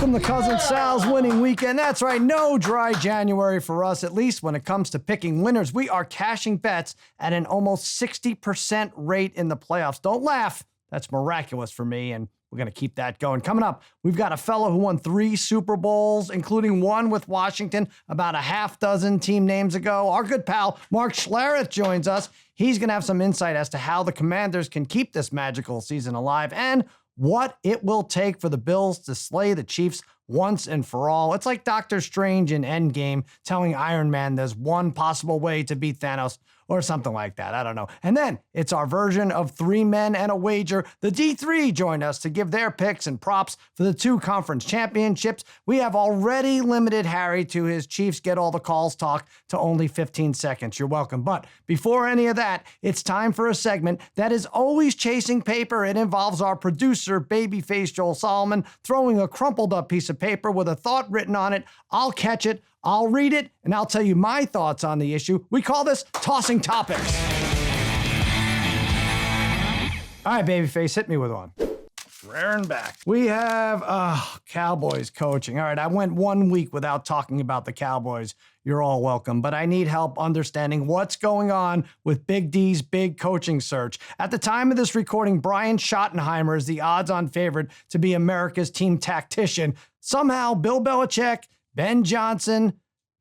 Welcome to Cousin Sal's winning weekend. That's right, no dry January for us, at least when it comes to picking winners. We are cashing bets at an almost 60% rate in the playoffs. Don't laugh. That's miraculous for me, and we're going to keep that going. Coming up, we've got a fellow who won 3 Super Bowls, including one with Washington about a half dozen team names ago. Our good pal, Mark Schlereth, joins us. He's going to have some insight as to how the Commanders can keep this magical season alive and what it will take for the Bills to slay the Chiefs once and for all. It's like Doctor Strange in Endgame telling Iron Man there's one possible way to beat Thanos or something like that. I don't know. And then it's our version of 3 men and a wager. The D3 joined us to give their picks and props for the 2 conference championships. We have already limited Harry to his Chiefs get all the calls talk to only 15 seconds. You're welcome. But before any of that, it's time for a segment that is always chasing paper. It involves our producer, babyface Joel Solomon, throwing a crumpled up piece of paper with a thought written on it. I'll catch it, I'll read it, and I'll tell you my thoughts on the issue. We call this Tossing Topics. All right, babyface, hit me with one. Raring back. We have Cowboys coaching. All right, I went 1 week without talking about the Cowboys. You're all welcome, but I need help understanding what's going on with Big D's big coaching search. At the time of this recording, Brian Schottenheimer is the odds-on favorite to be America's team tactician. Somehow, Bill Belichick, Ben Johnson,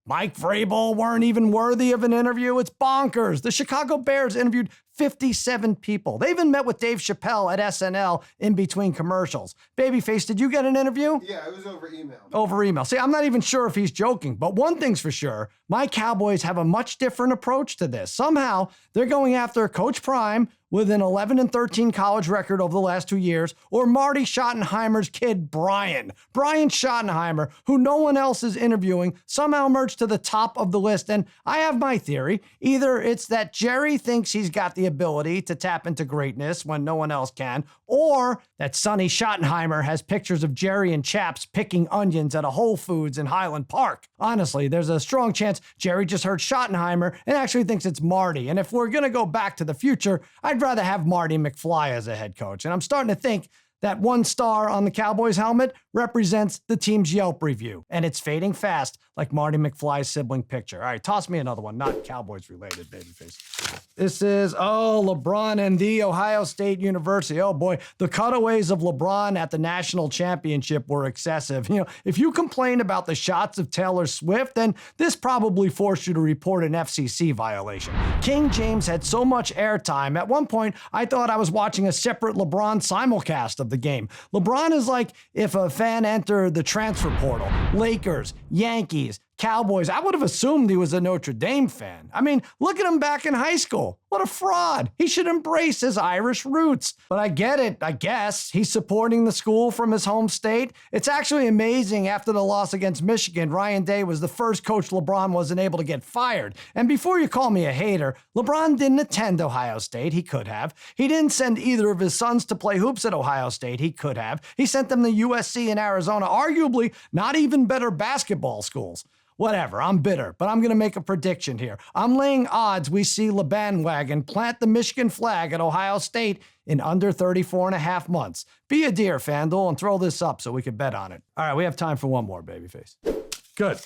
Mike Vrabel weren't even worthy of an interview. It's bonkers. The Chicago Bears interviewed 57 people. They even met with Dave Chappelle at SNL in between commercials. Babyface, did you get an interview? Yeah, it was over email. Over email. See, I'm not even sure if he's joking, but one thing's for sure, my Cowboys have a much different approach to this. Somehow, they're going after Coach Prime with an 11-13 college record over the last 2 years, or Marty Schottenheimer's kid, Brian. Brian Schottenheimer, who no one else is interviewing, somehow emerged to the top of the list. And I have my theory. Either it's that Jerry thinks he's got the ability to tap into greatness when no one else can, or that Sonny Schottenheimer has pictures of Jerry and Chaps picking onions at a Whole Foods in Highland Park. Honestly, there's a strong chance Jerry just heard Schottenheimer and actually thinks it's Marty. And if we're going to go back to the future, I'd rather have Marty McFly as a head coach. And I'm starting to think that 1 star on the Cowboys helmet represents the team's Yelp review. And it's fading fast like Marty McFly's sibling picture. All right, toss me another one, not Cowboys related, babyface. This is, LeBron and the Ohio State University. Oh boy, the cutaways of LeBron at the national championship were excessive. You know, if you complain about the shots of Taylor Swift, then this probably forced you to report an FCC violation. King James had so much airtime. At one point, I thought I was watching a separate LeBron simulcast of the game. LeBron is like if a fan entered the transfer portal. Lakers, Yankees, Cowboys. I would have assumed he was a Notre Dame fan. I mean, look at him back in high school. What a fraud. He should embrace his Irish roots. But I get it, I guess. He's supporting the school from his home state. It's actually amazing after the loss against Michigan, Ryan Day was the first coach LeBron wasn't able to get fired. And before you call me a hater, LeBron didn't attend Ohio State. He could have. He didn't send either of his sons to play hoops at Ohio State. He could have. He sent them to USC and Arizona, arguably not even better basketball schools. Whatever, I'm bitter, but I'm going to make a prediction here. I'm laying odds we see LeBandwagon plant the Michigan flag at Ohio State in under 34 and a half months. Be a dear, FanDuel, and throw this up so we can bet on it. All right, we have time for one more, babyface. Good.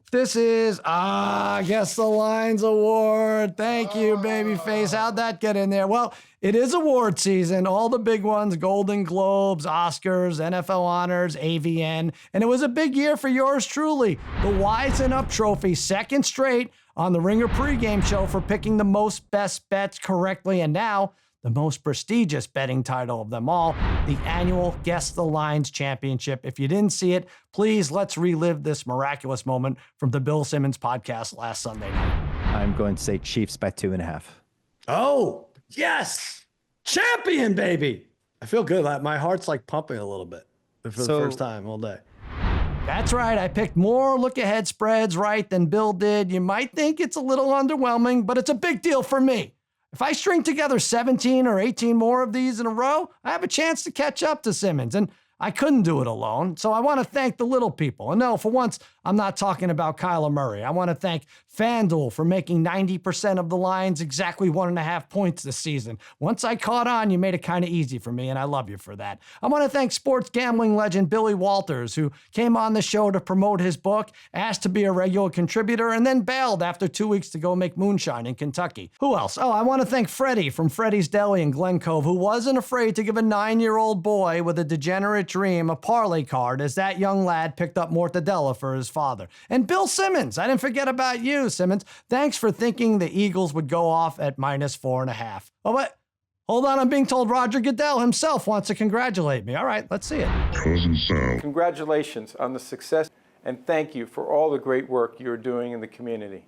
This is, Guess the Lines Award. Thank you, babyface. How'd that get in there? Well, it is award season. All the big ones, Golden Globes, Oscars, NFL honors, AVN. And it was a big year for yours truly. The Wisen Up Trophy, second straight on the Ringer pregame show for picking the most best bets correctly. And now, the most prestigious betting title of them all, the annual Guess the Lines Championship. If you didn't see it, please let's relive this miraculous moment from the Bill Simmons podcast last Sunday night. I'm going to say Chiefs by 2.5. Oh, yes! Champion, baby! I feel good. My heart's like pumping a little bit for the first time all day. That's right. I picked more look-ahead spreads right than Bill did. You might think it's a little underwhelming, but it's a big deal for me. If I string together 17 or 18 more of these in a row, I have a chance to catch up to Simmons. And I couldn't do it alone. So I want to thank the little people. And no, for once, I'm not talking about Kyler Murray. I want to thank FanDuel for making 90% of the lines exactly 1.5 points this season. Once I caught on, you made it kind of easy for me, and I love you for that. I want to thank sports gambling legend Billy Walters, who came on the show to promote his book, asked to be a regular contributor, and then bailed after 2 weeks to go make moonshine in Kentucky. Who else? Oh, I want to thank Freddie from Freddie's Deli in Glen Cove, who wasn't afraid to give a 9-year-old boy with a degenerate dream a parlay card as that young lad picked up mortadella for his father. And Bill Simmons, I didn't forget about you, Simmons. Thanks for thinking the Eagles would go off at -4.5. Oh, but hold on, I'm being told Roger Goodell himself wants to congratulate me. All right, let's see it. Cousin Sal. Congratulations on the success, and thank you for all the great work you're doing in the community.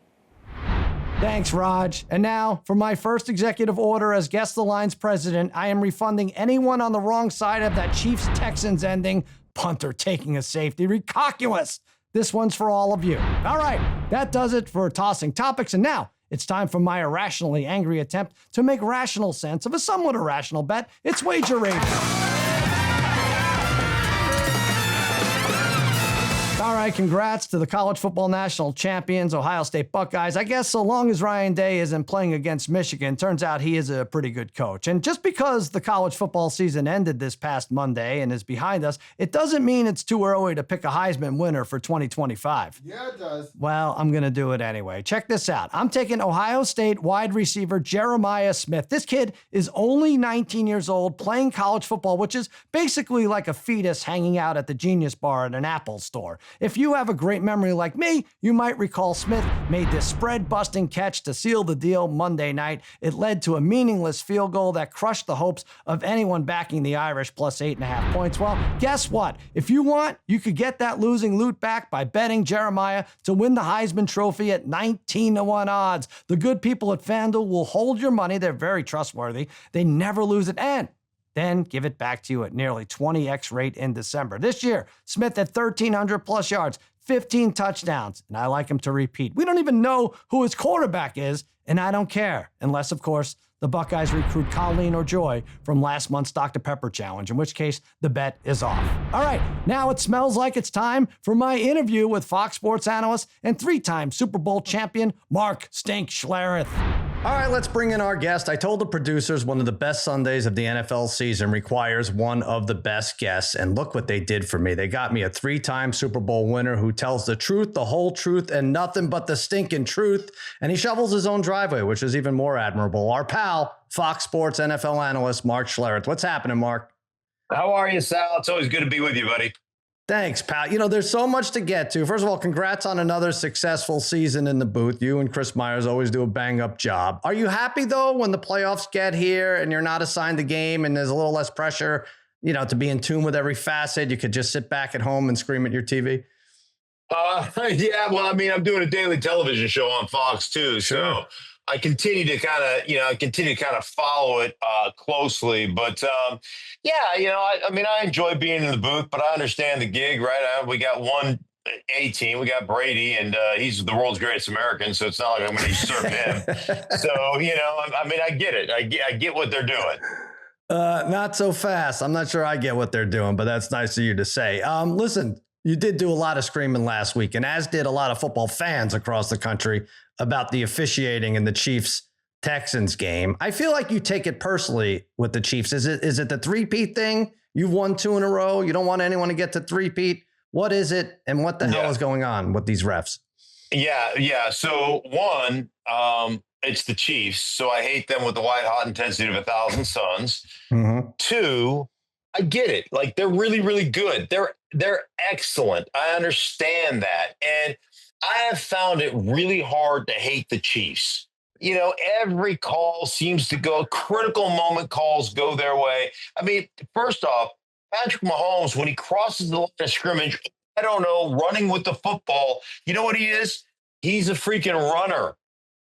Thanks, Raj. And now, for my first executive order as Guess the Line's president, I am refunding anyone on the wrong side of that Chiefs-Texans ending. Punter taking a safety. Recalculous. This one's for all of you. All right, that does it for tossing topics. And now, it's time for my irrationally angry attempt to make rational sense of a somewhat irrational bet. It's Wager Radio. All right, congrats to the college football national champions, Ohio State Buckeyes. I guess so long as Ryan Day isn't playing against Michigan, turns out he is a pretty good coach. And just because the college football season ended this past Monday and is behind us, it doesn't mean it's too early to pick a Heisman winner for 2025. Yeah, it does. Well, I'm going to do it anyway. Check this out. I'm taking Ohio State wide receiver Jeremiah Smith. This kid is only 19 years old, playing college football, which is basically like a fetus hanging out at the Genius Bar at an Apple store. If you have a great memory like me, you might recall Smith made this spread-busting catch to seal the deal Monday night. It led to a meaningless field goal that crushed the hopes of anyone backing the Irish plus 8.5 points. Well, guess what? If you want, you could get that losing loot back by betting Jeremiah to win the Heisman Trophy at 19-1 odds. The good people at FanDuel will hold your money. They're very trustworthy. They never lose it, and then give it back to you at nearly 20x rate in December. This year, Smith had 1,300 plus yards, 15 touchdowns, and I like him to repeat. We don't even know who his quarterback is, and I don't care, unless, of course, the Buckeyes recruit Colleen or Joy from last month's Dr. Pepper Challenge, in which case the bet is off. All right, now it smells like it's time for my interview with Fox Sports analyst and 3-time Super Bowl champion Mark Stink Schlereth. All right, let's bring in our guest. I told the producers one of the best Sundays of the NFL season requires one of the best guests, and look what they did for me. They got me a 3-time Super Bowl winner who tells the truth, the whole truth, and nothing but the stinking truth, and he shovels his own driveway, which is even more admirable. Our pal, Fox Sports NFL analyst Mark Schlereth. What's happening, Mark? How are you, Sal? It's always good to be with you, buddy. Thanks, pal. You know, there's so much to get to. First of all, congrats on another successful season in the booth. You and Chris Myers always do a bang-up job. Are you happy, though, when the playoffs get here and you're not assigned the game and there's a little less pressure, you know, to be in tune with every facet? You could just sit back at home and scream at your TV? Yeah, well, I mean, I'm doing a daily television show on Fox, too. Sure. So I continue to kind of follow it closely. But yeah, I mean, I enjoy being in the booth, but I understand the gig, right? We got one A team, we got Brady, and he's the world's greatest American, so it's not like I'm going to usurp him. So, I mean, I get it. I get what they're doing. Not so fast. I'm not sure I get what they're doing, but that's nice of you to say. Listen, you did do a lot of screaming last week, and as did a lot of football fans across the country about the officiating in the Chiefs-Texans game. I feel like you take it personally with the Chiefs. Is it the three-peat thing? You've won 2 in a row. You don't want anyone to get to three-peat. What is it, and what the hell is going on with these refs? Yeah. So one, it's the Chiefs, so I hate them with the white-hot intensity of 1,000 suns. Mm-hmm. 2, I get it. Like, they're really, really good. They're excellent. I understand that. And I have found it really hard to hate the Chiefs. Every call seems to go, critical moment calls go their way. I mean, first off, Patrick Mahomes, when he crosses the line of scrimmage, I don't know, running with the football, you know what he is? He's a freaking runner,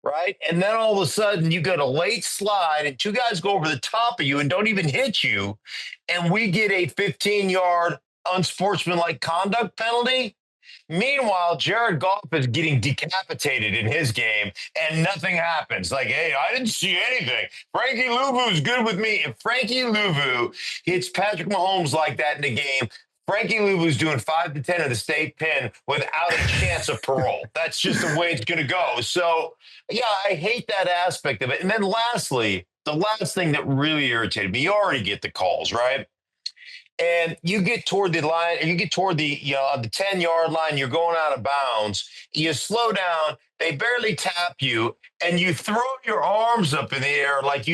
right? And then all of a sudden you get a late slide and 2 guys go over the top of you and don't even hit you. And we get a 15-yard unsportsmanlike conduct penalty. Meanwhile, Jared Goff is getting decapitated in his game, and nothing happens. Like, hey, I didn't see anything. Frankie Louvu's good with me. If Frankie Louvu hits Patrick Mahomes like that in the game, Frankie Louvu's doing 5 to 10 of the state pin without a chance of parole. That's just the way it's going to go. So, yeah, I hate that aspect of it. And then lastly, the last thing that really irritated me, you already get the calls, right? And you get toward the line, and you get toward the 10-yard line, you're going out of bounds. You slow down, they barely tap you, and you throw your arms up in the air like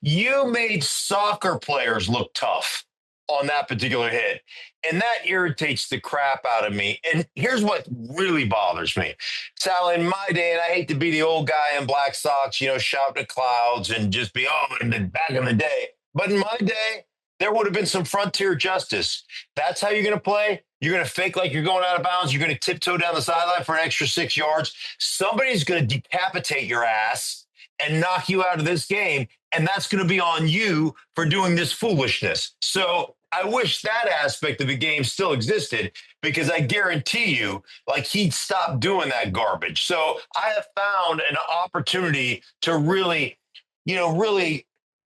you made soccer players look tough on that particular hit. And that irritates the crap out of me. And here's what really bothers me. Sal, in my day, and I hate to be the old guy in black socks, shouting at clouds and just be, and then back in the day. But in my day, there would have been some frontier justice. That's how you're going to play. You're going to fake like you're going out of bounds. You're going to tiptoe down the sideline for an extra 6 yards. Somebody's going to decapitate your ass and knock you out of this game. And that's going to be on you for doing this foolishness. So I wish that aspect of the game still existed, because I guarantee you, he'd stop doing that garbage. So I have found an opportunity to really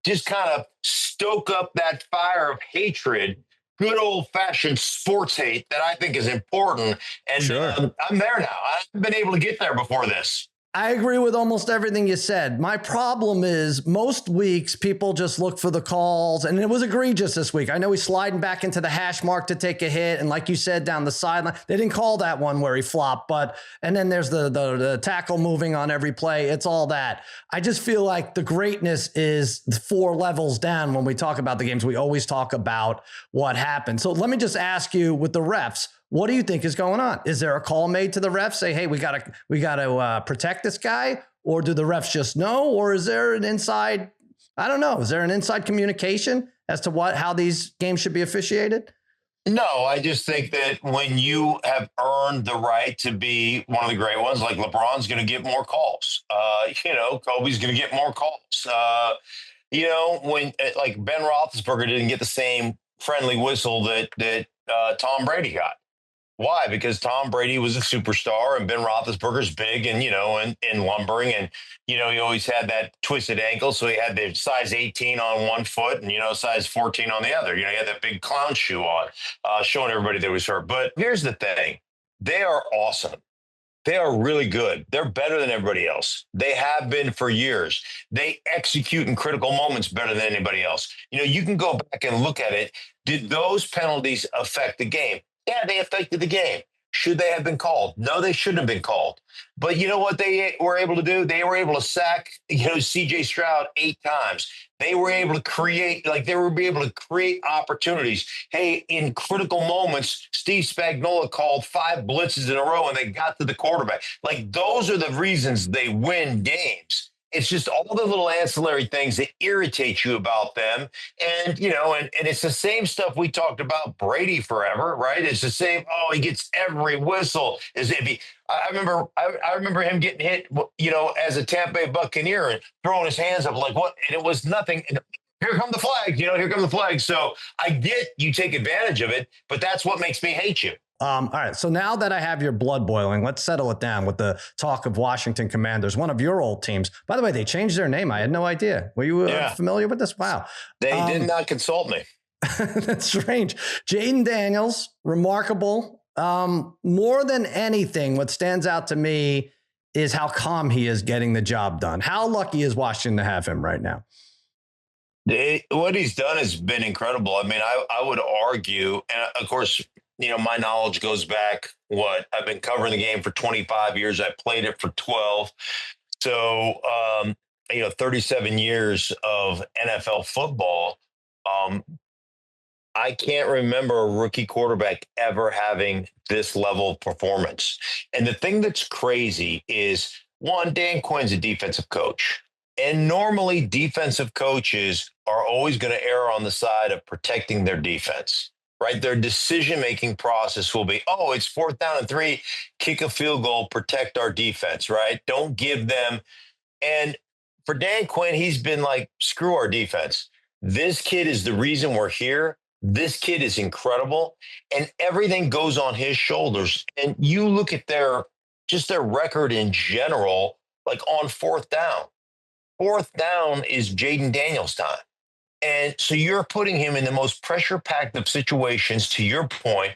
just kind of stoke up that fire of hatred, good old-fashioned sports hate that I think is important. And Sure. I'm there now. I've been able to get there before this. I agree with almost everything you said. My problem is most weeks people just look for the calls, and it was egregious this week. I know he's sliding back into the hash mark to take a hit, and like you said, down the sideline. They didn't call that one where he flopped, and then there's the tackle moving on every play. It's all that. I just feel like the greatness is 4 levels down when we talk about the games. We always talk about what happened. So let me just ask you, with the refs, what do you think is going on? Is there a call made to the refs? Say, hey, we gotta protect this guy, or do the refs just know, or is there an inside? I don't know. Is there an inside communication as to how these games should be officiated? No, I just think that when you have earned the right to be one of the great ones, like LeBron's going to get more calls. Kobe's going to get more calls. When like Ben Roethlisberger didn't get the same friendly whistle that Tom Brady got. Why? Because Tom Brady was a superstar, and Ben Roethlisberger's big and, and lumbering. And, he always had that twisted ankle. So he had the size 18 on one foot and, size 14 on the other. He had that big clown shoe on, showing everybody that was hurt. But here's the thing. They are awesome. They are really good. They're better than everybody else. They have been for years. They execute in critical moments better than anybody else. You can go back and look at it. Did those penalties affect the game? Yeah, they affected the game. Should they have been called? No, they shouldn't have been called. But you know what they were able to do? They were able to sack, C.J. Stroud 8 times. They were able to create opportunities. Hey, in critical moments, Steve Spagnuolo called 5 blitzes in a row, and they got to the quarterback. Those are the reasons they win games. It's just all the little ancillary things that irritate you about them. And, and it's the same stuff we talked about Brady forever, right? It's the same. Oh, he gets every whistle as if I remember him getting hit, as a Tampa Bay Buccaneer and throwing his hands up like what? And it was nothing. And here come the flag, here come the flag. So I get you take advantage of it, but that's what makes me hate you. All right. So now that I have your blood boiling, let's settle it down with the talk of Washington Commanders, one of your old teams. By the way, they changed their name. I had no idea. Were you familiar with this? Wow. They did not consult me. That's strange. Jaden Daniels, remarkable. More than anything, what stands out to me is how calm he is getting the job done. How lucky is Washington to have him right now? What he's done has been incredible. I mean, I would argue, and of course, my knowledge goes back, I've been covering the game for 25 years. I played it for 12. So, 37 years of NFL football. I can't remember a rookie quarterback ever having this level of performance. And the thing that's crazy is, one, Dan Quinn's a defensive coach. And normally defensive coaches are always going to err on the side of protecting their defense. Right? Their decision-making process will be, it's 4th down and 3, kick a field goal, protect our defense, right? Don't give them. And for Dan Quinn, he's been like, screw our defense. This kid is the reason we're here. This kid is incredible, and everything goes on his shoulders. And you look at their record in general, like on fourth down. Fourth down is Jaden Daniels' time. And so you're putting him in the most pressure-packed of situations, to your point,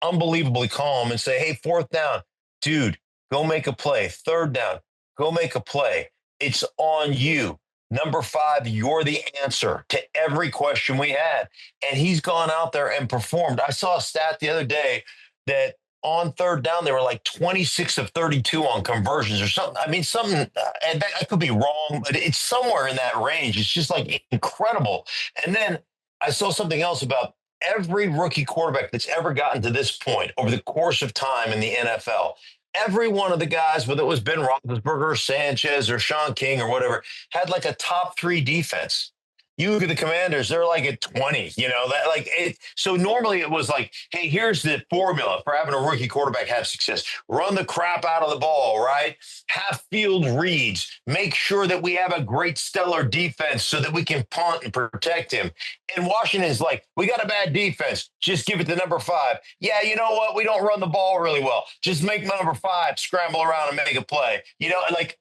unbelievably calm, and say, hey, fourth down, dude, go make a play. Third down, go make a play. It's on you. Number 5, you're the answer to every question we had. And he's gone out there and performed. I saw a stat the other day that on third down, they were like 26 of 32 on conversions or something. I mean, something, and I could be wrong, but it's somewhere in that range. It's just like incredible. And then I saw something else about every rookie quarterback that's ever gotten to this point over the course of time in the NFL. Every one of the guys, whether it was Ben Roethlisberger, Sanchez, or Sean King or whatever, had like a top 3 defense. You look at the Commanders, they're like at 20, that like it. So normally it was like, hey, here's the formula for having a rookie quarterback have success. Run the crap out of the ball, right? Have field reads. Make sure that we have a great stellar defense so that we can punt and protect him. And Washington's like, we got a bad defense. Just give it to number 5. Yeah, you know what? We don't run the ball really well. Just make number 5 scramble around and make a play. Like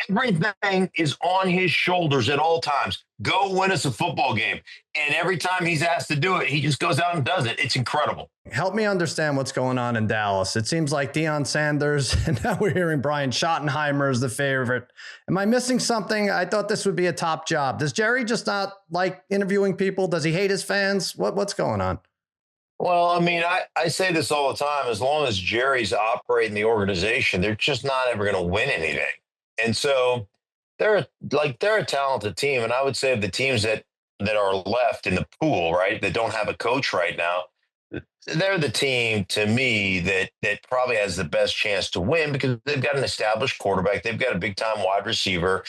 everything is on his shoulders at all times. Go win us a football game. And every time he's asked to do it, he just goes out and does it. It's incredible. Help me understand what's going on in Dallas. It seems like Deion Sanders, and now we're hearing Brian Schottenheimer is the favorite. Am I missing something? I thought this would be a top job. Does Jerry just not like interviewing people? Does he hate his fans? What's going on? Well, I mean, I say this all the time. As long as Jerry's operating the organization, they're just not ever going to win anything. And so they're a talented team. And I would say of the teams that are left in the pool, right, that don't have a coach right now, they're the team to me that probably has the best chance to win because they've got an established quarterback. They've got a big time wide receiver.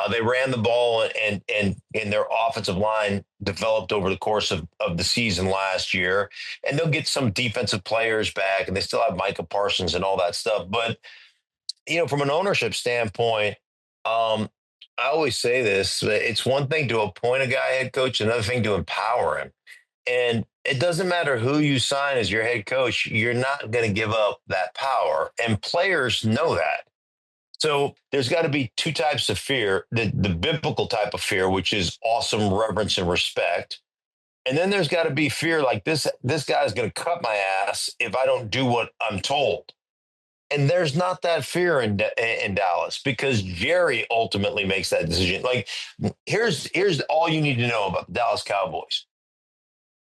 They ran the ball and their offensive line developed over the course of the season last year. And they'll get some defensive players back, and they still have Micah Parsons and all that stuff. But from an ownership standpoint, I always say this, it's one thing to appoint a guy head coach, another thing to empower him. And it doesn't matter who you sign as your head coach, you're not going to give up that power. And players know that. So there's got to be 2 types of fear, the biblical type of fear, which is awesome reverence and respect. And then there's got to be fear like this guy's going to cut my ass if I don't do what I'm told. And there's not that fear in Dallas because Jerry ultimately makes that decision. Like, here's all you need to know about the Dallas Cowboys.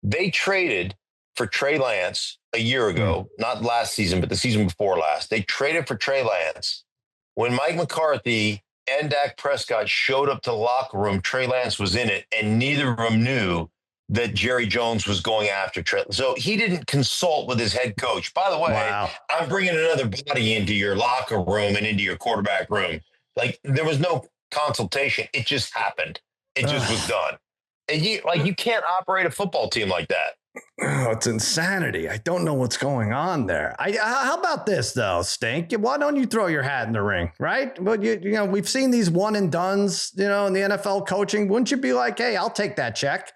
They traded for Trey Lance a year ago, not last season, but the season before last. They traded for Trey Lance. When Mike McCarthy and Dak Prescott showed up to the locker room, Trey Lance was in it, and neither of them knew that Jerry Jones was going after Trey. So he didn't consult with his head coach. By the way, wow. I'm bringing another body into your locker room and into your quarterback room. Like, there was no consultation. It just happened. It just was done. And you can't operate a football team like that. Oh, it's insanity. I don't know what's going on there. How about this though, Stink? Why don't you throw your hat in the ring, right? But we've seen these one and dones, in the NFL coaching. Wouldn't you be like, hey, I'll take that check?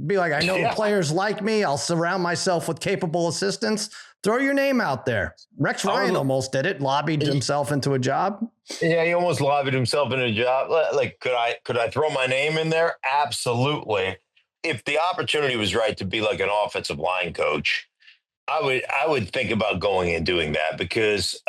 Be like, I know the players like me. I'll surround myself with capable assistants. Throw your name out there. Rex Ryan almost did it. Lobbied himself into a job. Yeah, he almost lobbied himself into a job. Like, could I throw my name in there? Absolutely. If the opportunity was right to be like an offensive line coach, I would think about going and doing that because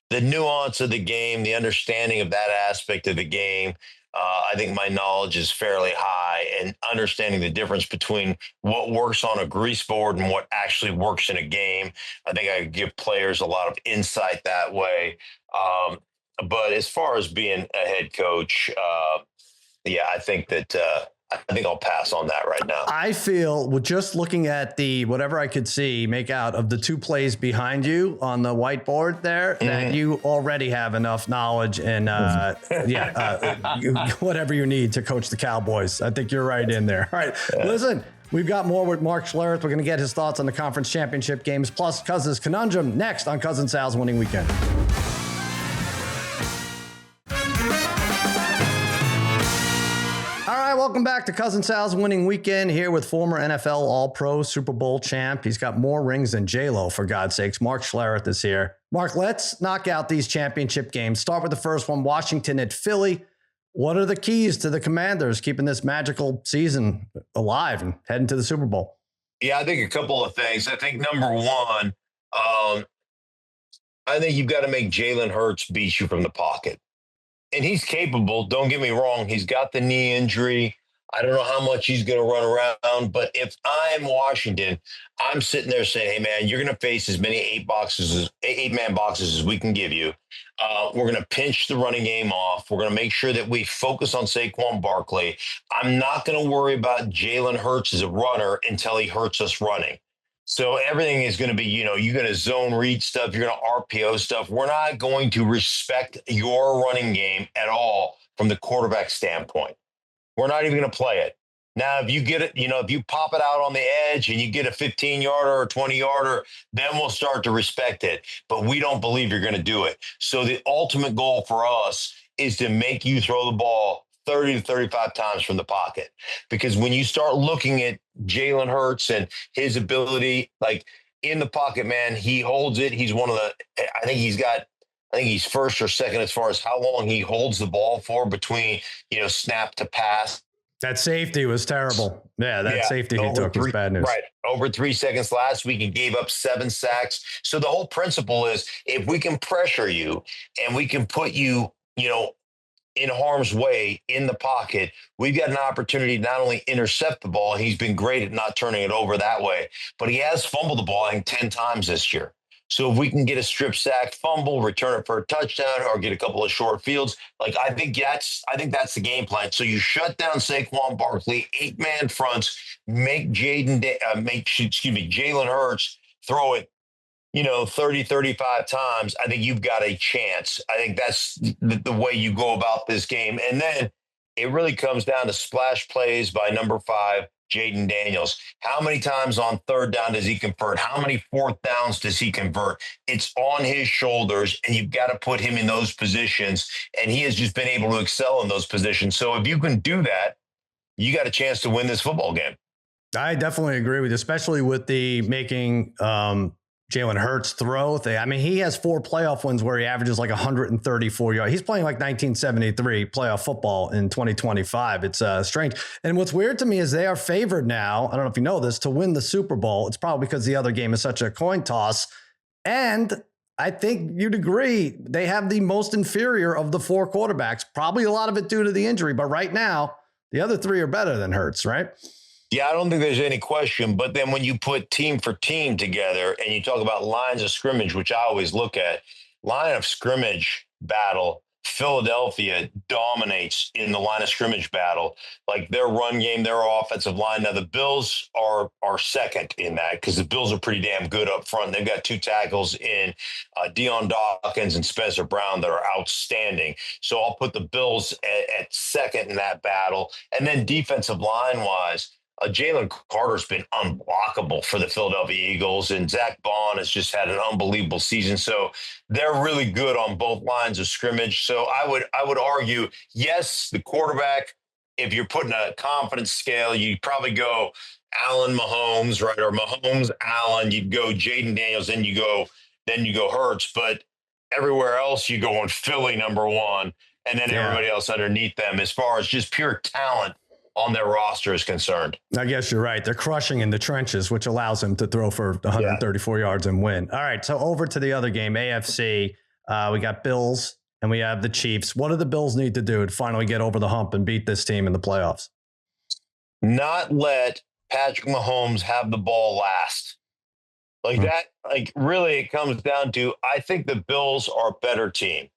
the nuance of the game, the understanding of that aspect of the game, I think my knowledge is fairly high, and understanding the difference between what works on a grease board and what actually works in a game. I think I give players a lot of insight that way. But as far as being a head coach, I think that I think I'll pass on that right now. I feel, with just looking at the whatever I could make out of the 2 plays behind you on the whiteboard there, that you already have enough knowledge and whatever you need to coach the Cowboys. I think you're right in there. All right, listen. We've got more with Mark Schlereth. We're going to get his thoughts on the conference championship games, plus Cousins Conundrum next on Cousin Sal's Winning Weekend. welcome back to Cousin Sal's Winning Weekend here with former NFL All-Pro Super Bowl champ. He's got more rings than J-Lo, for God's sakes. Mark Schlereth is here. Mark, let's knock out these championship games. Start with the first one, Washington at Philly. What are the keys to the Commanders keeping this magical season alive and heading to the Super Bowl? Yeah, I think a couple of things. I think number one, I think you've got to make Jalen Hurts beat you from the pocket. And he's capable. Don't get me wrong. He's got the knee injury. I don't know how much he's going to run around. But if I'm Washington, I'm sitting there saying, hey, man, you're going to face as many eight-man boxes as we can give you. We're going to pinch the running game off. We're going to make sure that we focus on Saquon Barkley. I'm not going to worry about Jalen Hurts as a runner until he hurts us running. So everything is going to be, you're going to zone read stuff. You're going to RPO stuff. We're not going to respect your running game at all from the quarterback standpoint. We're not even going to play it. Now, if you get it, if you pop it out on the edge and you get a 15-yarder or 20-yarder, then we'll start to respect it. But we don't believe you're going to do it. So the ultimate goal for us is to make you throw the ball 30 to 35 times from the pocket. Because when you start looking at Jalen Hurts and his ability, like in the pocket, man, he holds it. He's I think he's first or second as far as how long he holds the ball for between, snap to pass. That safety was terrible. Yeah, safety he took was bad news. Right. Over 3 seconds last week, he gave up 7 sacks. So the whole principle is if we can pressure you and we can put you, in harm's way in the pocket, we've got an opportunity to not only intercept the ball, he's been great at not turning it over that way, but he has fumbled the ball, I think, 10 times this year. So if we can get a strip sack, fumble, return it for a touchdown, or get a couple of short fields, I think that's the game plan. So you shut down Saquon Barkley, 8-man fronts, make Jalen Hurts throw it 30, 35 times, I think you've got a chance. I think that's the way you go about this game. And then it really comes down to splash plays by number 5, Jaden Daniels. How many times on third down does he convert? How many fourth downs does he convert? It's on his shoulders, and you've got to put him in those positions. And he has just been able to excel in those positions. So if you can do that, you got a chance to win this football game. I definitely agree with you, especially with the making Jalen Hurts throw thing. I mean, he has 4 playoff wins where he averages 134 yards. He's playing 1973 playoff football in 2025. It's strange. And what's weird to me is they are favored now, I don't know if you know this, to win the Super Bowl. It's probably because the other game is such a coin toss. And I think you'd agree they have the most inferior of the 4 quarterbacks, probably a lot of it due to the injury. But right now, the other 3 are better than Hurts, right? Yeah, I don't think there's any question. But then when you put team for team together and you talk about lines of scrimmage, which I always look at, line of scrimmage battle, Philadelphia dominates in the line of scrimmage battle. Their run game, their offensive line. Now, the Bills are second in that because the Bills are pretty damn good up front. They've got 2 tackles in Deion Dawkins and Spencer Brown that are outstanding. So I'll put the Bills at second in that battle. And then defensive line-wise, Jalen Carter's been unblockable for the Philadelphia Eagles, and Zach Bond has just had an unbelievable season. So they're really good on both lines of scrimmage. So I would argue, yes, the quarterback, if you're putting a confidence scale, you'd probably go Allen Mahomes, right? Or Mahomes, Allen, you'd go Jaden Daniels, then you go Hurts. But everywhere else, you go on Philly number 1, and then everybody else underneath them as far as just pure talent on their roster is concerned. I guess you're right. They're crushing in the trenches, which allows them to throw for 134 yards and win. All right, so over to the other game, AFC. We got Bills and we have the Chiefs. What do the Bills need to do to finally get over the hump and beat this team in the playoffs? Not let Patrick Mahomes have the ball last. That, really it comes down to, I think the Bills are a better team.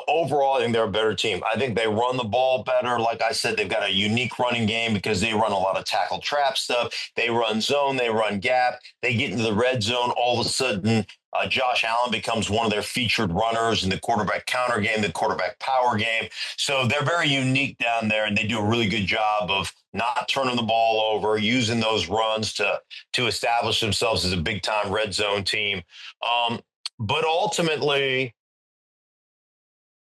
Overall, I think they're a better team. I think they run the ball better. Like I said, they've got a unique running game because they run a lot of tackle trap stuff. They run zone, they run gap. They get into the red zone. All of a sudden, Josh Allen becomes one of their featured runners in the quarterback counter game, the quarterback power game. So they're very unique down there, and they do a really good job of not turning the ball over, using those runs to establish themselves as a big-time red zone team. But ultimately,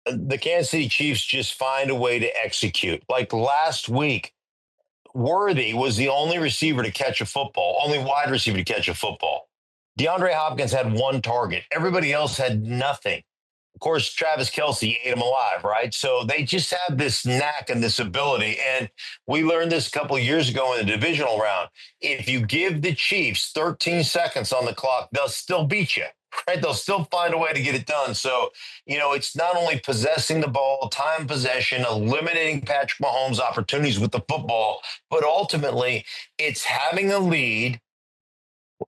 the Kansas City Chiefs just find a way to execute. Last week, Worthy was the only receiver to catch a football, only wide receiver to catch a football. DeAndre Hopkins had one target. Everybody else had nothing. Of course, Travis Kelce ate him alive, right? So they just have this knack and this ability. And we learned this a couple of years ago in the divisional round. If you give the Chiefs 13 seconds on the clock, they'll still beat you, right? They'll still find a way to get it done. So, it's not only possessing the ball, time possession, eliminating Patrick Mahomes' opportunities with the football, but ultimately it's having a lead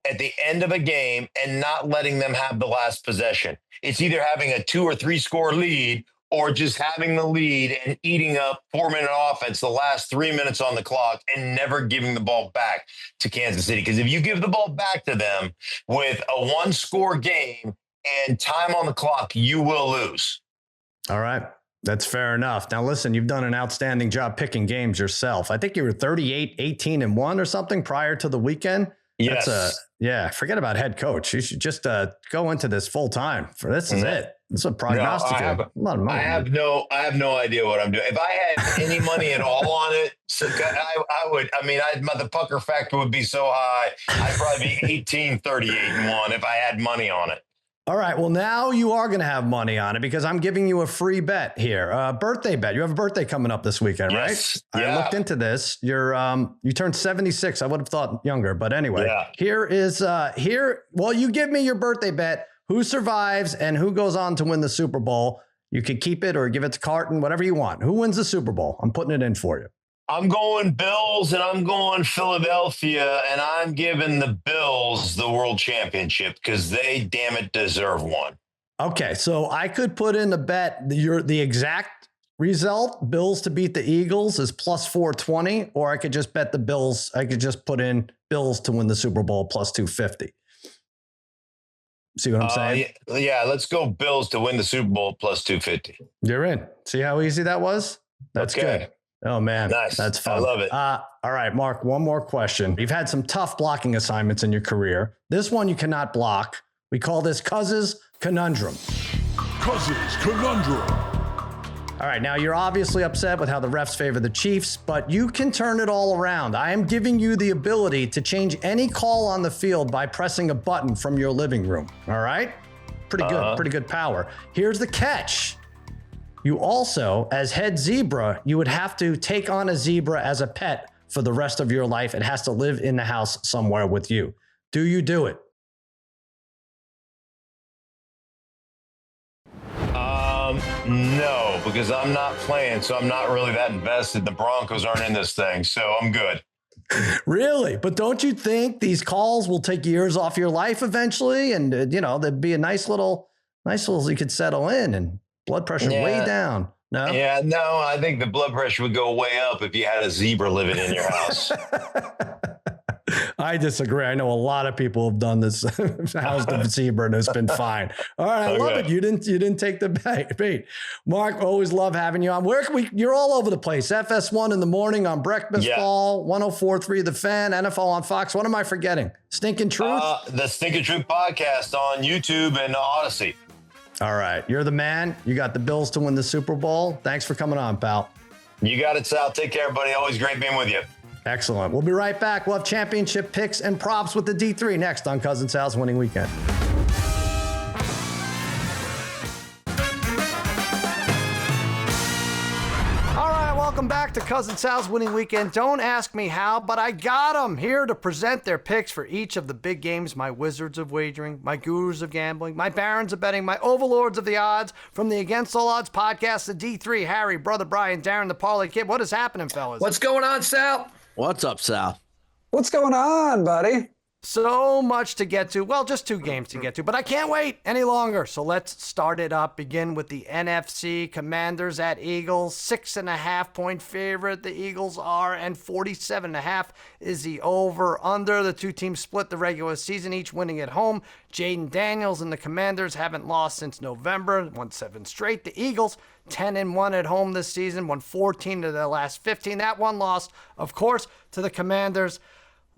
at the end of a game and not letting them have the last possession. It's either having a 2 or 3 score lead or just having the lead and eating up 4-minute offense the last 3 minutes on the clock and never giving the ball back to Kansas City. Because if you give the ball back to them with a 1-score game and time on the clock, you will lose. All right. That's fair enough. Now, listen, you've done an outstanding job picking games yourself. I think you were 38, 18-1 or something prior to the weekend. Yes. Forget about head coach. You should just go into this full time. This is it. It's a prognostic. I have no idea what I'm doing. If I had any money at all on it, I would. I mean, the pucker factor would be so high. I'd probably be 18, 38-1 if I had money on it. All right. Well, now you are going to have money on it because I'm giving you a free bet here. Birthday bet. You have a birthday coming up this weekend, yes. right? Yeah. I looked into this. You turned 76. I would have thought younger, but anyway, Well, you give me your birthday bet. Who survives and who goes on to win the Super Bowl? You could keep it or give it to Carton, whatever you want. Who wins the Super Bowl? I'm putting it in for you. I'm going Bills and I'm going Philadelphia, and I'm giving the Bills the world championship because they, damn it, deserve one. Okay, so I could put in the bet, the exact result, Bills to beat the Eagles is plus 420, or I could just bet the Bills. I could just put in Bills to win the Super Bowl plus 250. See what I'm saying? Yeah, let's go Bills to win the Super Bowl plus 250. You're in. See how easy that was? That's good. Oh, man. Nice. That's fun. I love it. All right, Mark, one more question. You've had some tough blocking assignments in your career. This one you cannot block. We call this Cousins Conundrum. Cousins Conundrum. All right, now you're obviously upset with how the refs favor the Chiefs, but you can turn it all around. I am giving you the ability to change any call on the field by pressing a button from your living room. All right? Pretty good power. Here's the catch. You also, as head zebra, you would have to take on a zebra as a pet for the rest of your life. It has to live in the house somewhere with you. Do you do it? No, because I'm not playing, so I'm not really that invested. The Broncos aren't in this thing, so I'm good. Really? But don't you think these calls will take years off your life eventually? And, there'd be a nice little, you could settle in and blood pressure way down. No? Yeah, no, I think the blood pressure would go way up if you had a zebra living in your house. I disagree. I know a lot of people have done this, housed a zebra, and it's been fine. All right, I love it. You didn't take the bait. Mark, always love having you on. You're all over the place. FS1 in the morning on Breakfast Ball, 104.3 The Fan, NFL on Fox. What am I forgetting? Stinking Truth? The Stinking Truth podcast on YouTube and Odyssey. All right, you're the man. You got the Bills to win the Super Bowl. Thanks for coming on, pal. You got it, Sal. Take care, buddy. Always great being with you. Excellent. We'll be right back. We'll have championship picks and props with the D3 next on Cousin Sal's Winning Weekend. All right, welcome back to Cousin Sal's Winning Weekend. Don't ask me how, but I got them here to present their picks for each of the big games. My wizards of wagering, my gurus of gambling, my barons of betting, my overlords of the odds. From the Against All Odds podcast, the D3, Harry, Brother Brian, Darren, the Parlay Kid. What is happening, fellas? What's going on, Sal? What's up, Sal? What's going on, buddy? So much to get to. Well, just 2 games to get to, but I can't wait any longer. So let's start it up. Begin with the NFC. Commanders at Eagles. 6.5 point favorite. The Eagles are, and 47.5 is the over under. The 2 teams split the regular season, each winning at home. Jaden Daniels and the Commanders haven't lost since November. Won 7 straight. The Eagles 10-1 at home this season. Won 14 of their last 15. That one lost, of course, to the Commanders.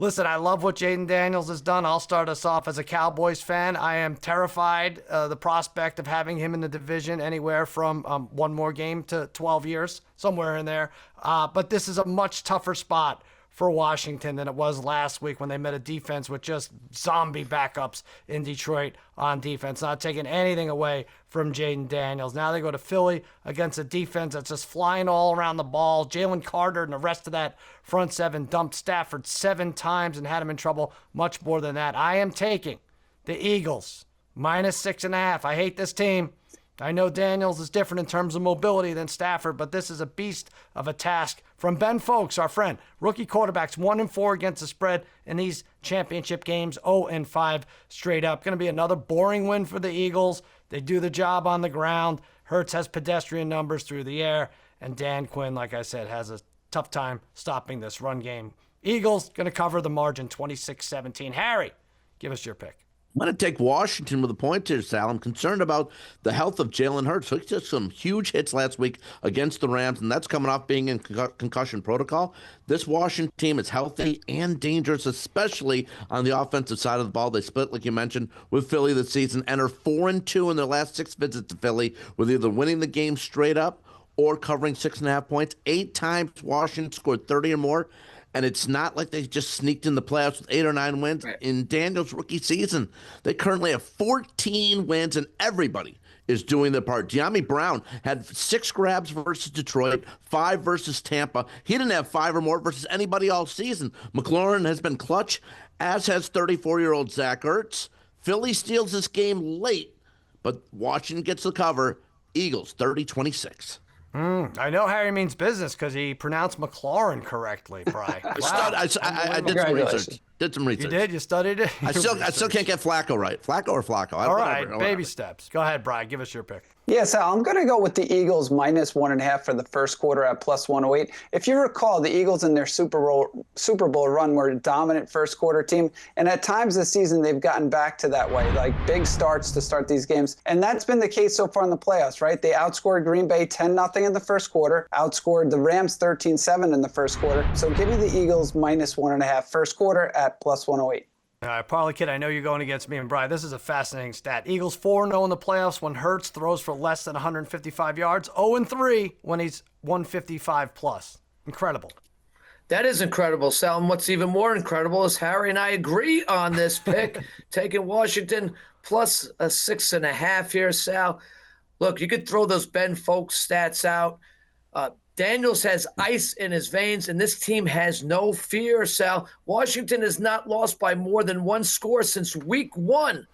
Listen, I love what Jaden Daniels has done. I'll start us off as a Cowboys fan. I am terrified the prospect of having him in the division anywhere from 1 more game to 12 years, somewhere in there. But this is a much tougher spot for Washington than it was last week when they met a defense with just zombie backups in Detroit on defense. Not taking anything away from Jaden Daniels. Now they go to Philly against a defense that's just flying all around the ball. Jalen Carter and the rest of that front seven dumped Stafford 7 times and had him in trouble much more than that. I am taking the Eagles -6.5. I hate this team. I know Daniels is different in terms of mobility than Stafford, but this is a beast of a task from Ben Folks, our friend. Rookie quarterbacks 1-4 against the spread in these championship games, 0-5 straight up. Going to be another boring win for the Eagles. They do the job on the ground. Hurts has pedestrian numbers through the air, and Dan Quinn, like I said, has a tough time stopping this run game. Eagles going to cover the margin 26-17. Harry, give us your pick. I'm going to take Washington with a point here, Sal. I'm concerned about the health of Jalen Hurts. He took some huge hits last week against the Rams, and that's coming off being in concussion protocol. This Washington team is healthy and dangerous, especially on the offensive side of the ball. They split, like you mentioned, with Philly this season and are 4-2 in their last 6 visits to Philly, with either winning the game straight up or covering 6.5 points. 8 times Washington scored 30 or more. And it's not like they just sneaked in the playoffs with 8 or 9 wins. Right. In Daniels' rookie season, they currently have 14 wins, and everybody is doing their part. De'Ami Brown had 6 grabs versus Detroit, 5 versus Tampa. He didn't have 5 or more versus anybody all season. McLaurin has been clutch, as has 34-year-old Zach Ertz. Philly steals this game late, but Washington gets the cover. Eagles, 30-26. I know Harry means business because he pronounced McLaurin correctly, Bri. Wow. I did some research. You did? You studied it? I still can't get Flacco right. Flacco or Flacco? All right, baby steps. Go ahead, Bri. Give us your pick. Yeah, Sal, I'm going to go with the Eagles -1.5 for the first quarter at +108. If you recall, the Eagles in their Super Bowl run were a dominant first quarter team, and at times this season they've gotten back to that way, like big starts to start these games, and that's been the case so far in the playoffs, right? They outscored Green Bay 10-0 in the first quarter, outscored the Rams 13-7 in the first quarter. So give me the Eagles -1.5 first quarter at +108. All right, Parlay Kid, I know you're going against me and Bri. This is a fascinating stat. Eagles 4-0 in the playoffs when Hurts throws for less than 155 yards. 0-3 when he's 155 plus. Incredible. That is incredible, Sal. And what's even more incredible is Harry and I agree on this pick, taking Washington plus a 6.5 here, Sal. Look, you could throw those Ben Folks stats out. Daniels has ice in his veins, and this team has no fear, Sal. Washington has not lost by more than 1 score since week 1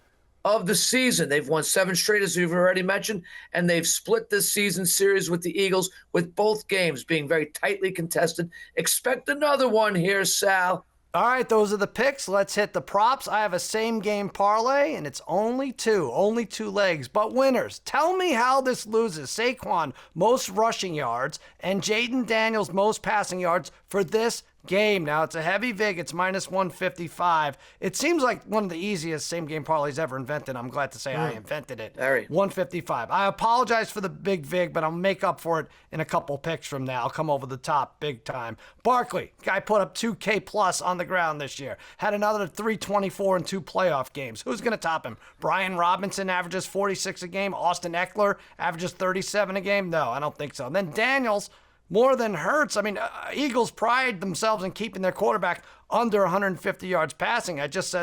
of the season. They've won 7 straight, as you've already mentioned, and they've split this season series with the Eagles, with both games being very tightly contested. Expect another one here, Sal. All right, those are the picks. Let's hit the props. I have a same-game parlay, and it's only two legs, but winners. Tell me how this loses. Saquon, most rushing yards, and Jaden Daniels, most passing yards for this game. Now, it's a heavy vig. It's -155. It seems like one of the easiest same-game parlays ever invented. I'm glad to say I invented it. 155. I apologize for the big vig, but I'll make up for it in a couple picks from now. I'll come over the top big time. Barkley, guy put up 2K plus on the ground this year. Had another 324 in 2 playoff games. Who's going to top him? Brian Robinson averages 46 a game. Austin Eckler averages 37 a game. No, I don't think so. And then Daniels, more than Hurts. I mean, Eagles pride themselves in keeping their quarterback under 150 yards passing. I just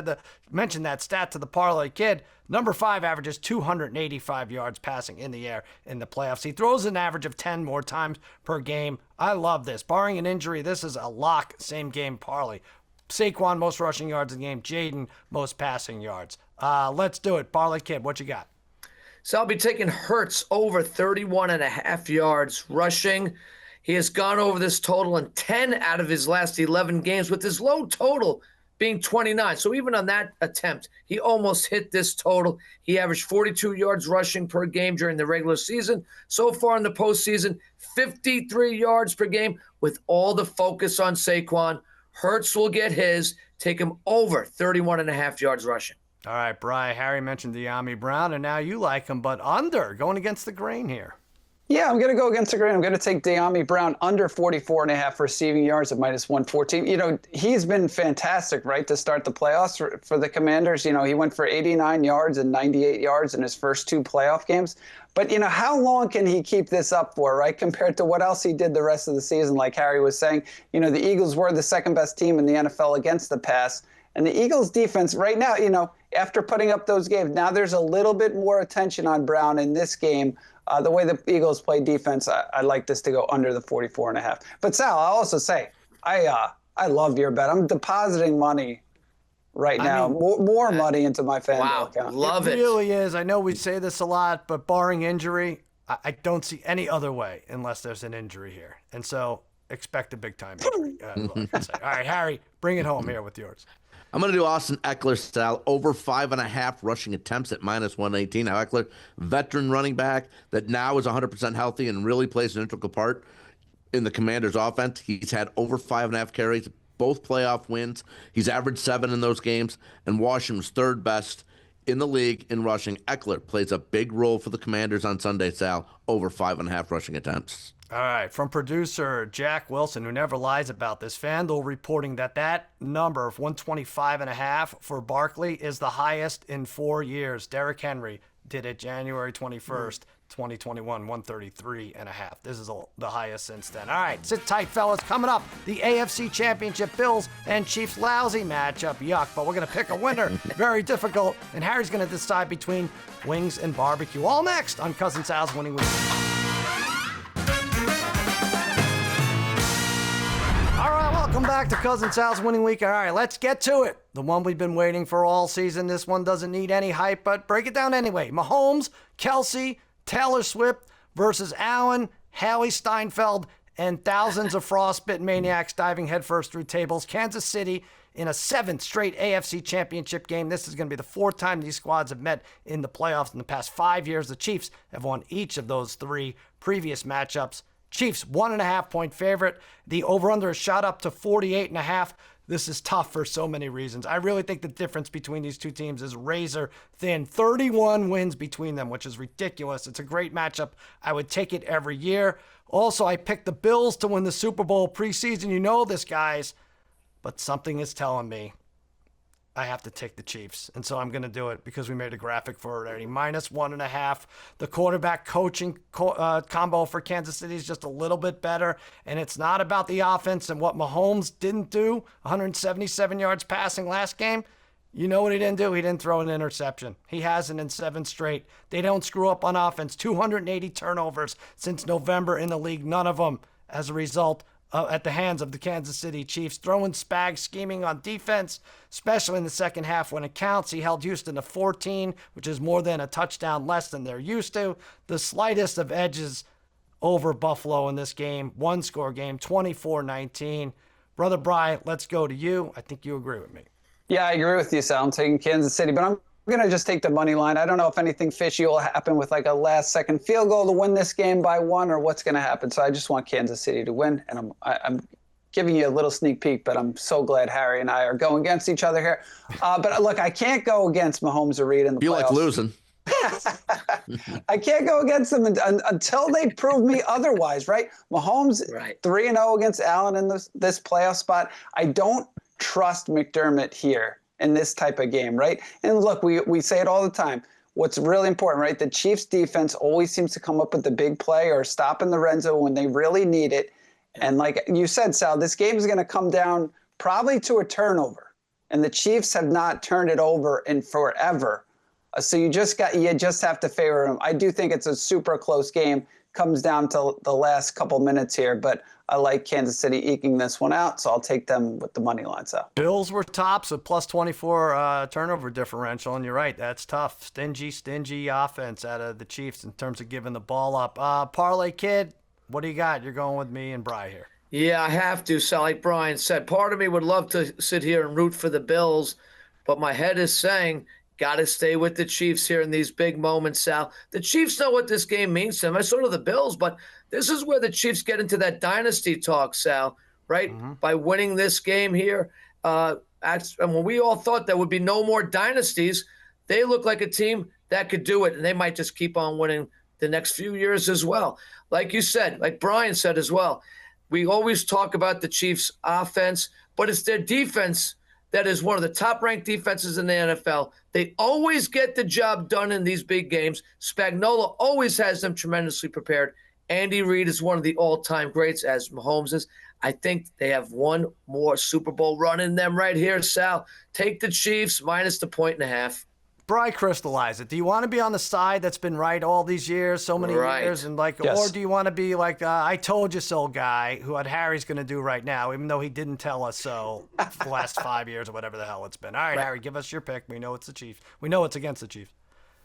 mentioned that stat to the Parlay Kid. Number 5 averages 285 yards passing in the air in the playoffs. He throws an average of 10 more times per game. I love this. Barring an injury, this is a lock same-game parlay. Saquon, most rushing yards in the game. Jaden, most passing yards. Let's do it. Parlay Kid, what you got? So I'll be taking Hurts over 31.5 yards rushing. He has gone over this total in 10 out of his last 11 games, with his low total being 29. So even on that attempt, he almost hit this total. He averaged 42 yards rushing per game during the regular season. So far in the postseason, 53 yards per game. With all the focus on Saquon, Hurts will get his. Take him over 31.5 yards rushing. All right, Bri. Harry mentioned De'Ami Brown, and now you like him, but under, going against the grain here. Yeah, I'm going to go against the grain. I'm going to take De'Ami Brown under 44.5 receiving yards at -114. You know, he's been fantastic, right, to start the playoffs for the Commanders. You know, he went for 89 yards and 98 yards in his first 2 playoff games. But, you know, how long can he keep this up for, right, compared to what else he did the rest of the season? Like Harry was saying, you know, the Eagles were the second best team in the NFL against the pass. And the Eagles defense right now, you know, after putting up those games, now there's a little bit more attention on Brown in this game. The way the Eagles play defense, I like this to go under the 44.5. But Sal, I'll also say, I love your bet. I'm depositing money right now, more money into my FanDuel account. Love it. It really is. I know we say this a lot, but barring injury, I don't see any other way unless there's an injury here. And so expect a big-time injury. All right, Harry, bring it home here with yours. I'm going to do Austin Eckler style over 5.5 rushing attempts at -118. Now, Eckler, veteran running back that now is 100% healthy and really plays an integral part in the Commanders' offense. He's had over 5.5 carries, both playoff wins. He's averaged 7 in those games, and Washington's third best in the league in rushing. Eckler plays a big role for the Commanders on Sunday, Sal, over 5.5 rushing attempts. All right, from producer Jack Wilson, who never lies about this, FanDuel reporting that number of 125.5 for Barkley is the highest in 4 years. Derrick Henry did it January 21st, 2021, 133.5. This is the highest since then. All right, sit tight, fellas. Coming up, the AFC Championship, Bills and Chiefs, lousy matchup. Yuck, but we're going to pick a winner. Very difficult. And Harry's going to decide between wings and barbecue. All next on Cousin Sal's Winning Week. Welcome back to Cousin Sal's Winning Week. All right, let's get to it. The one we've been waiting for all season. This one doesn't need any hype, but break it down anyway. Mahomes, Kelsey, Taylor Swift versus Allen, Haley Steinfeld, and thousands of frostbitten maniacs diving headfirst through tables. Kansas City in a 7th straight AFC Championship game. This is going to be the 4th time these squads have met in the playoffs in the past 5 years. The Chiefs have won each of those 3 previous matchups. Chiefs, 1.5-point favorite. The over-under is shot up to 48.5. This is tough for so many reasons. I really think the difference between these two teams is razor thin. 31 wins between them, which is ridiculous. It's a great matchup. I would take it every year. Also, I picked the Bills to win the Super Bowl preseason. You know this, guys. But something is telling me I have to take the Chiefs. And so I'm going to do it because we made a graphic for it already. -1.5. The quarterback coaching combo for Kansas City is just a little bit better. And it's not about the offense and what Mahomes didn't do. 177 yards passing last game. You know what he didn't do? He didn't throw an interception. He hasn't in 7 straight. They don't screw up on offense. 280 turnovers since November in the league. None of them as a result at the hands of the Kansas City Chiefs. Throwing Spags, scheming on defense, especially in the second half when it counts. He held Houston to 14, which is more than a touchdown less than they're used to. The slightest of edges over Buffalo in this game. 1-score game, 24-19. Brother Bry, let's go to you. I think you agree with me. Yeah, I agree with you, Sal. I'm taking Kansas City, but I'm going to just take the money line. I don't know if anything fishy will happen with like a last-second field goal to win this game by 1 or what's going to happen. So I just want Kansas City to win, and I'm giving you a little sneak peek, but I'm so glad Harry and I are going against each other here. But look, I can't go against Mahomes or Reed in the playoffs. You like losing. I can't go against them until they prove me otherwise, right? Mahomes 3-0 against Allen in this playoff spot. I don't trust McDermott here in this type of game, right? And look, we say it all the time. What's really important, right? The Chiefs defense always seems to come up with the big play or stop in the red zone when they really need it. And like you said, Sal, this game is going to come down probably to a turnover. And the Chiefs have not turned it over in forever. So you just have to favor them. I do think it's a super close game. Comes down to the last couple minutes here, but I like Kansas City eking this one out, so I'll take them with the money line. So Bills were tops with +24 turnover differential, and you're right, that's tough. Stingy offense out of the Chiefs in terms of giving the ball up. Parlay Kid, what do you got? You're going with me and Bry here. Yeah, I have to. So like Brian said, part of me would love to sit here and root for the Bills, but my head is saying, got to stay with the Chiefs here in these big moments, Sal. The Chiefs know what this game means to them. I sort of the Bills, but this is where the Chiefs get into that dynasty talk, Sal, right? Mm-hmm. By winning this game here. And when we all thought there would be no more dynasties, they look like a team that could do it, and they might just keep on winning the next few years as well. Like you said, like Brian said as well, we always talk about the Chiefs' offense, but it's their defense that is one of the top-ranked defenses in the NFL. They always get the job done in these big games. Spagnuolo always has them tremendously prepared. Andy Reid is one of the all-time greats, as Mahomes is. I think they have one more Super Bowl run in them right here, Sal. Take the Chiefs minus the 1.5. Bry, crystallize it. Do you want to be on the side that's been right all these years, so many years, and Yes. or do you want to be like I told you so guy who what Harry's going to do right now, even though he didn't tell us so for the last 5 years or whatever the hell it's been. All right, Harry, give us your pick. We know it's the Chiefs. We know it's against the Chiefs.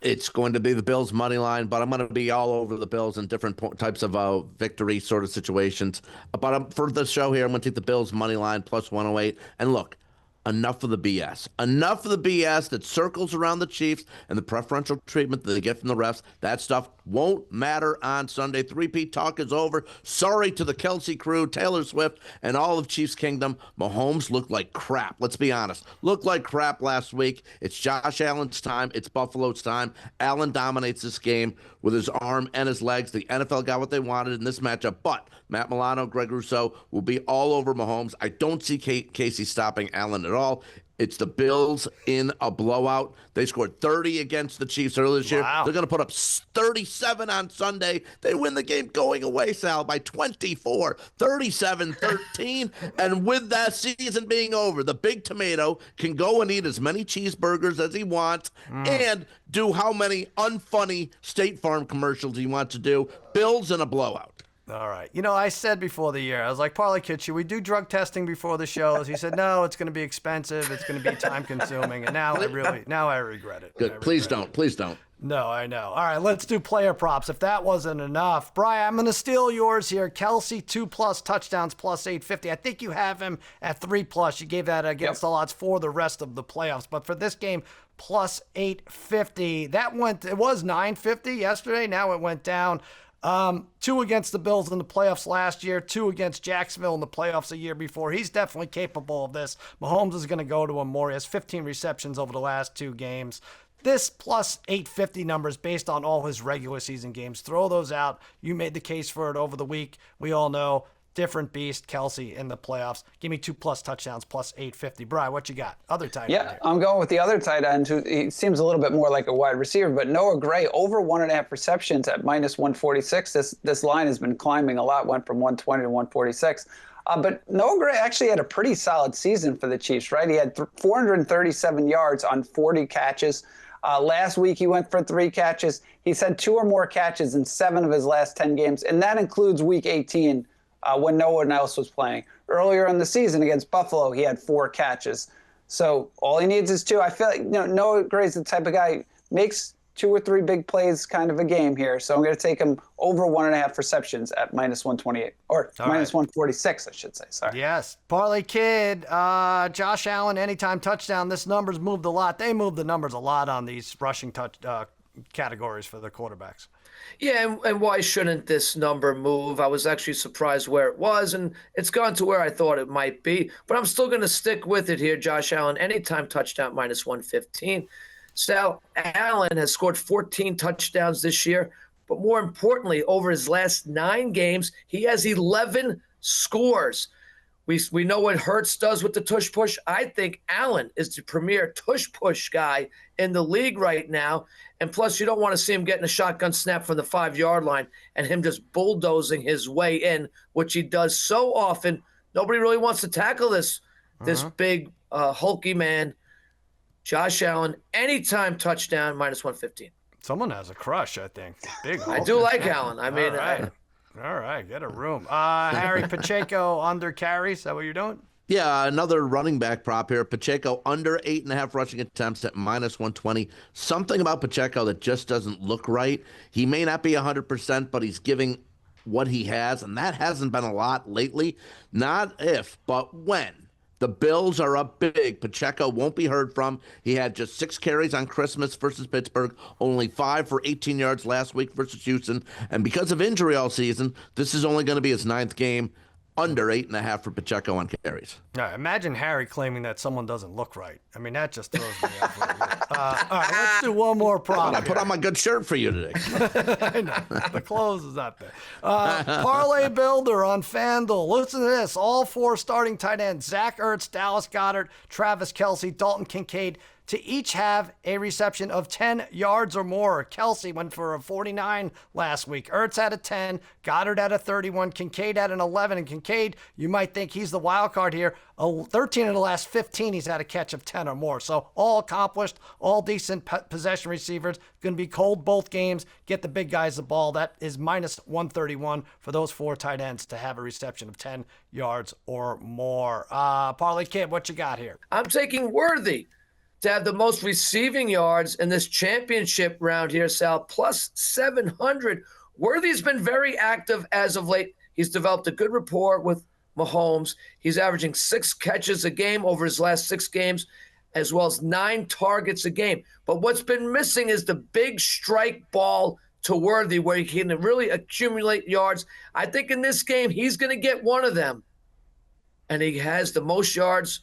It's going to be the Bills' money line, but I'm going to be all over the Bills in different types of victory sort of situations. But for the show here, I'm going to take the Bills' money line plus 108. And look, enough of the BS. Enough of the BS that circles around the Chiefs and the preferential treatment that they get from the refs. That stuff won't matter on Sunday. Three-peat talk is over. Sorry to the Kelsey crew, Taylor Swift, and all of Chiefs Kingdom. Mahomes looked like crap. Let's be honest. Looked like crap last week. It's Josh Allen's time. It's Buffalo's time. Allen dominates this game with his arm and his legs. The NFL got what they wanted in this matchup, but Matt Milano, Greg Rousseau will be all over Mahomes. I don't see Casey stopping Allen at all. It's the Bills in a blowout. They scored 30 against the Chiefs earlier this year. They're going to put up 37 on Sunday. They win the game going away, Sal, by 24, 37-13. And with that season being over, the Big Tomato can go and eat as many cheeseburgers as he wants and do how many unfunny State Farm commercials he wants to do. Bills in a blowout. All right. You know, I said before the year, I was like, Parlay Kid, should we do drug testing before the shows? He said, no, it's going to be expensive. It's going to be time consuming. And now I regret it. Good. Please don't. Please don't. No, I know. All right, let's do player props. If that wasn't enough, Brian, I'm going to steal yours here. Kelsey, 2+ touchdowns, plus 850. I think you have him at 3+. You gave that against the odds for the rest of the playoffs. But for this game, plus 850. It was 950 yesterday. Now it went down. 2 against the Bills in the playoffs last year, 2 against Jacksonville in the playoffs a year before. He's definitely capable of this. Mahomes is going to go to him more. He has 15 receptions over the last 2 games. This plus 850 number is based on all his regular season games. Throw those out. You made the case for it over the week. We all know. Different beast, Kelsey, in the playoffs. Give me 2+ touchdowns, plus 850. Brian, what you got? Other tight end. Yeah, I'm going with the other tight end who he seems a little bit more like a wide receiver, but Noah Gray over 1.5 receptions at minus 146. This line has been climbing a lot, went from 120 to 146. But Noah Gray actually had a pretty solid season for the Chiefs, right? He had 437 yards on 40 catches. Last week he went for 3 catches. He's had 2 or more catches in 7 of his last 10 games, and that includes week 18. When no one else was playing. Earlier in the season against Buffalo, he had 4 catches. So all he needs is 2. I feel like Noah Gray's the type of guy makes 2 or 3 big plays kind of a game here. So I'm going to take him over 1.5 receptions at minus 128 or minus 146, I should say. Sorry. Yes. Parlay Kid, Josh Allen, anytime touchdown. This number's moved a lot. They moved the numbers a lot on these rushing categories for the quarterbacks. Yeah, and why shouldn't this number move? I was actually surprised where it was, and it's gone to where I thought it might be. But I'm still going to stick with it here, Josh Allen. Anytime touchdown, minus 115. Sal, Allen has scored 14 touchdowns this year. But more importantly, over his last 9 games, he has 11 scores. We know what Hurts does with the tush push. I think Allen is the premier tush push guy in the league right now. And plus, you don't want to see him getting a shotgun snap from the 5-yard line and him just bulldozing his way in, which he does so often. Nobody really wants to tackle this big, hulky man. Josh Allen, anytime touchdown, minus 115. Someone has a crush, I think. Big. I do like Allen. I mean, all right, get a room. Harry Pacheco under carries. Is that what you're doing? Yeah, another running back prop here. Pacheco under 8.5 rushing attempts at minus 120. Something about Pacheco that just doesn't look right. He may not be 100%, but he's giving what he has, and that hasn't been a lot lately. Not if, but when. The Bills are up big. Pacheco won't be heard from. He had just 6 carries on Christmas versus Pittsburgh, only 5 for 18 yards last week versus Houston. And because of injury all season, this is only going to be his 9th game. under 8.5 for Pacheco on carries. Yeah, imagine Harry claiming that someone doesn't look right. I mean, that just throws me off. All right, let's do one more prop. I put on my good shirt for you today. I know. The clothes is not there. Parlay Builder on FanDuel. Listen to this. All 4 starting tight ends, Zach Ertz, Dallas Goedert, Travis Kelce, Dalton Kincaid, to each have a reception of 10 yards or more. Kelce went for a 49 last week. Ertz had a 10. Goddard had a 31. Kincaid had an 11. And Kincaid, you might think he's the wild card here. 13 of the last 15, he's had a catch of 10 or more. So all accomplished, all decent possession receivers. Going to be cold both games. Get the big guys the ball. That is minus 131 for those 4 tight ends to have a reception of 10 yards or more. Parlay Kid, what you got here? I'm taking Worthy to have the most receiving yards in this championship round here, Sal, plus 700. Worthy's been very active as of late. He's developed a good rapport with Mahomes. He's averaging 6 catches a game over his last 6 games, as well as 9 targets a game. But what's been missing is the big strike ball to Worthy where he can really accumulate yards. I think in this game, he's going to get one of them. And he has the most yards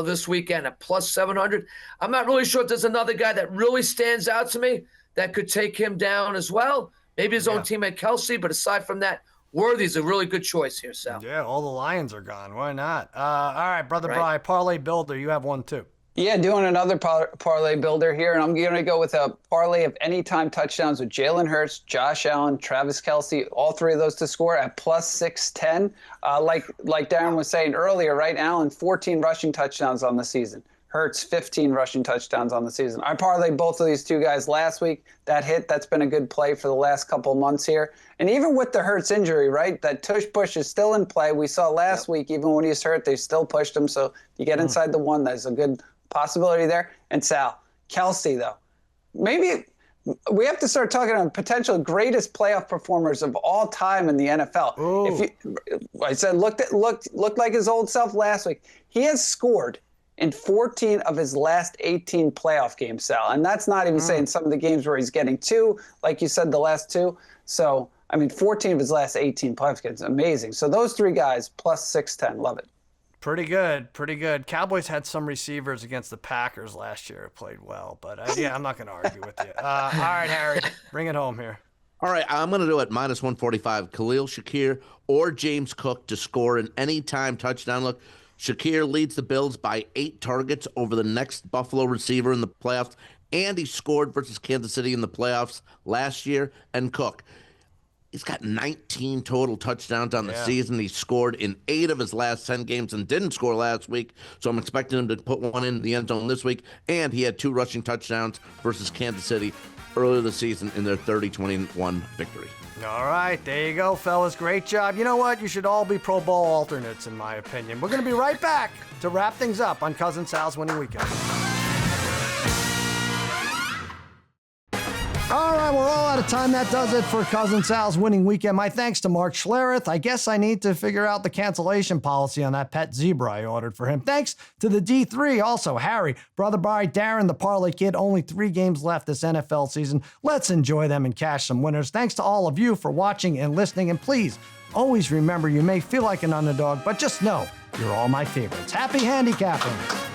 this weekend at plus 700. I'm not really sure if there's another guy that really stands out to me that could take him down as well. Maybe his own teammate Kelce, but aside from that, Worthy's a really good choice here, Sal. Yeah, all the Lions are gone. Why not? All right, Brother Bry, Parlay Builder, you have one too. Yeah, doing another parlay builder here, and I'm going to go with a parlay of anytime touchdowns with Jalen Hurts, Josh Allen, Travis Kelce, all 3 of those to score at plus 610. Like Darren was saying earlier, right? Allen, 14 rushing touchdowns on the season. Hurts, 15 rushing touchdowns on the season. I parlayed both of these 2 guys last week. That hit. That's been a good play for the last couple months here. And even with the Hurts injury, right, that tush push is still in play. We saw last week, even when he was hurt, they still pushed him. So if you get inside the 1, that's a good possibility there. And Sal, Kelce, though, maybe we have to start talking about potential greatest playoff performers of all time in the NFL. I said looked like his old self last week. He has scored in 14 of his last 18 playoff games, Sal. And that's not even saying some of the games where he's getting 2, like you said, the last 2. So, I mean, 14 of his last 18 playoff games, amazing. So those 3 guys, plus 610, love it. Pretty good, pretty good. Cowboys had some receivers against the Packers last year who played well, but I'm not going to argue with you. All right, Harry, bring it home here. All right, I'm going to do it minus 145. Khalil Shakir or James Cook to score an anytime touchdown. Look, Shakir leads the Bills by 8 targets over the next Buffalo receiver in the playoffs, and he scored versus Kansas City in the playoffs last year. And Cook, he's got 19 total touchdowns on the season. He scored in 8 of his last 10 games and didn't score last week. So I'm expecting him to put one in the end zone this week. And he had 2 rushing touchdowns versus Kansas City earlier this season in their 30-21 victory. All right, there you go, fellas. Great job. You know what? You should all be Pro Bowl alternates, in my opinion. We're going to be right back to wrap things up on Cousin Sal's Winning Weekend. All right, we're all out of time. That does it for Cousin Sal's Winning Weekend. My thanks to Mark Schlereth. I guess I need to figure out the cancellation policy on that pet zebra I ordered for him. Thanks to the D3, also Harry, Brother Bry, Darren, the Parlay Kid. Only 3 games left this NFL season. Let's enjoy them and cash some winners. Thanks to all of you for watching and listening. And please, always remember, you may feel like an underdog, but just know you're all my favorites. Happy handicapping.